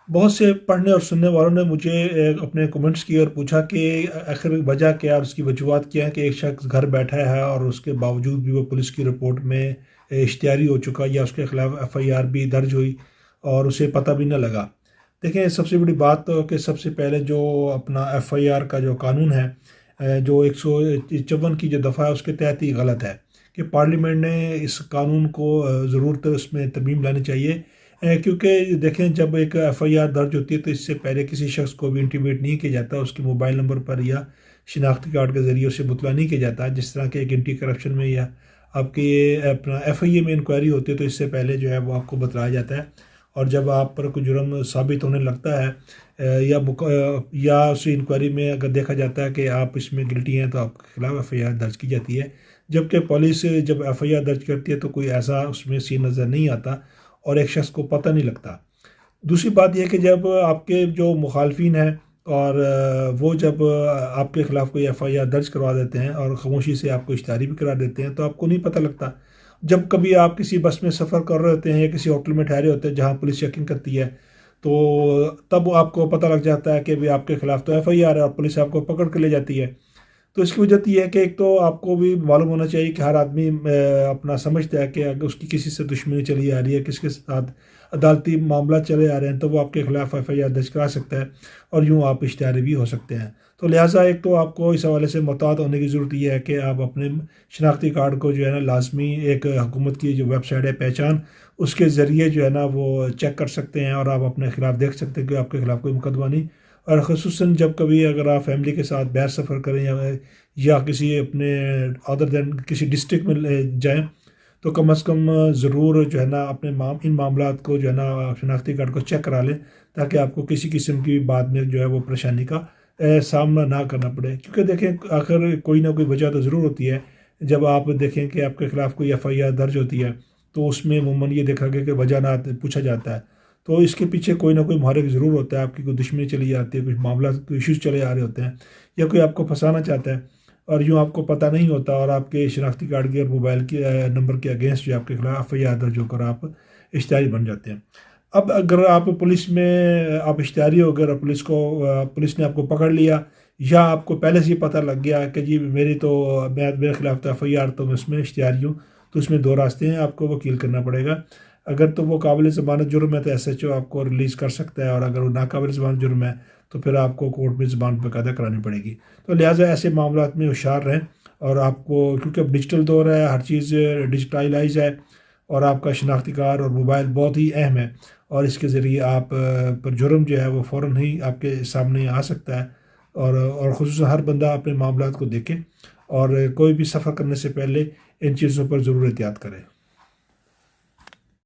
بہت سے پڑھنے اور سننے والوں نے مجھے اپنے کمنٹس کیے اور پوچھا کہ آخر وجہ کیا اور اس کی وجوہات کیا ہے کہ ایک شخص گھر بیٹھا ہے اور اس کے باوجود بھی وہ پولیس کی رپورٹ میں اشتہاری ہو چکا یا اس کے خلاف ایف آئی آر بھی درج ہوئی اور اسے پتہ بھی نہ لگا۔ دیکھیں، سب سے بڑی بات تو کہ سب سے پہلے جو اپنا ایف آئی آر کا جو قانون ہے، جو 154 کی جو دفعہ ہے اس کے تحت ہی غلط ہے کہ پارلیمنٹ نے اس قانون کو ضرورت اس میں ترمیم لانی چاہیے، کیونکہ دیکھیں جب ایک ایف آئی آر درج ہوتی ہے تو اس سے پہلے کسی شخص کو بھی انٹیمیٹ نہیں کیا جاتا، اس کے موبائل نمبر پر یا شناختی کارڈ کے ذریعے اسے مطلع نہیں کیا جاتا، جس طرح کہ ایک اینٹی کرپشن میں یا آپ کی اپنا ایف آئی اے میں انکوائری ہوتی ہے تو اس سے پہلے جو ہے وہ آپ کو بتلایا جاتا ہے، اور جب آپ پر کوئی جرم ثابت ہونے لگتا ہے یا اس انکوائری میں اگر دیکھا جاتا ہے کہ آپ اس میں گلٹی ہیں تو آپ کے خلاف ایف آئی آر درج کی جاتی ہے، جبکہ پولیس جب ایف آئی آر درج کرتی ہے تو کوئی ایسا اس میں سین نظر نہیں آتا اور ایک شخص کو پتہ نہیں لگتا۔ دوسری بات یہ کہ جب آپ کے جو مخالفین ہیں اور وہ جب آپ کے خلاف کوئی ایف آئی آر درج کروا دیتے ہیں اور خاموشی سے آپ کو اشتہاری بھی کرا دیتے ہیں تو آپ کو نہیں پتہ لگتا۔ جب کبھی آپ کسی بس میں سفر کر رہے ہوتے ہیں یا کسی ہوٹل میں ٹھہرے ہوتے ہیں جہاں پولیس چیکنگ کرتی ہے، تو تب آپ کو پتہ لگ جاتا ہے کہ بھی آپ کے خلاف تو ایف آئی آر ہے اور پولیس آپ کو پکڑ کے لے جاتی ہے۔ تو اس کی وجہ یہ ہے کہ ایک تو آپ کو بھی معلوم ہونا چاہیے کہ ہر آدمی اپنا سمجھتا ہے کہ اگر اس کی کسی سے دشمنی چلی آ رہی ہے، کس کے ساتھ عدالتی معاملات چلے آ رہے ہیں، تو وہ آپ کے خلاف ایف آئی آر درج کرا سکتا ہے اور یوں آپ اشتہاری بھی ہو سکتے ہیں۔ تو لہٰذا ایک تو آپ کو اس حوالے سے محتاط ہونے کی ضرورت یہ ہے کہ آپ اپنے شناختی کارڈ کو جو ہے نا لازمی ایک حکومت کی جو ویب سائٹ ہے پہچان، اس کے ذریعے جو ہے نا وہ چیک کر سکتے ہیں اور آپ اپنے خلاف دیکھ سکتے ہیں کہ آپ کے خلاف کوئی مقدمہ نہیں۔ اور خصوصاً جب کبھی اگر آپ فیملی کے ساتھ باہر سفر کریں یا کسی اپنے ادر دین کسی ڈسٹرکٹ میں جائیں تو کم از کم ضرور جو ہے نا اپنے ان معاملات کو جو ہے نا شناختی کارڈ کو چیک کرا لیں، تاکہ آپ کو کسی قسم کی بعد میں جو ہے وہ پریشانی کا سامنا نہ کرنا پڑے، کیونکہ دیکھیں آخر کوئی نہ کوئی وجہ تو ضرور ہوتی ہے۔ جب آپ دیکھیں کہ آپ کے خلاف کوئی ایف آئی آر درج ہوتی ہے تو اس میں عموماً یہ دیکھا گیا کہ وجہ نہ پوچھا جاتا ہے، تو اس کے پیچھے کوئی نہ کوئی محرک ضرور ہوتا ہے، آپ کی کوئی دشمنی چلی جاتی ہے، کچھ معاملات کوئی ایشوز چلے آ رہے ہوتے ہیں یا کوئی آپ کو پھنسانا چاہتا ہے اور یوں آپ کو پتہ نہیں ہوتا اور آپ کے شناختی کارڈ کے اور موبائل کے نمبر کے اگینسٹ جو آپ کے خلاف ایف آئی آر درج ہو کر آپ اشتہاری بن جاتے ہیں۔ اب اگر آپ پولیس میں آپ اشتہاری ہو گئے اور پولیس نے آپ کو پکڑ لیا یا آپ کو پہلے سے ہی پتہ لگ گیا کہ جی میرے خلاف تو ایف آئی آر تو میں اس میں اشتہاری ہوں، تو اس میں دو راستے ہیں، آپ کو وکیل کرنا پڑے گا۔ اگر تو وہ قابل ضمانت جرم ہے تو ایس ایچ او آپ کو ریلیز کر سکتا ہے، اور اگر وہ ناقابل ضمانت جرم ہے تو پھر آپ کو کورٹ میں ضمانت باقاعدہ کرانی پڑے گی۔ تو لہٰذا ایسے معاملات میں ہوشیار رہیں، اور آپ کو کیونکہ اب ڈیجیٹل دور ہے، ہر چیز ڈیجیٹائلائز ہے، اور آپ کا شناختی کارڈ اور موبائل بہت ہی اہم ہے، اور اس کے ذریعے آپ پر جرم جو ہے وہ فوراً ہی آپ کے سامنے آ سکتا ہے، اور خصوصاً ہر بندہ اپنے معاملات کو دیکھے اور کوئی بھی سفر کرنے سے پہلے ان چیزوں پر ضرور احتیاط کرے۔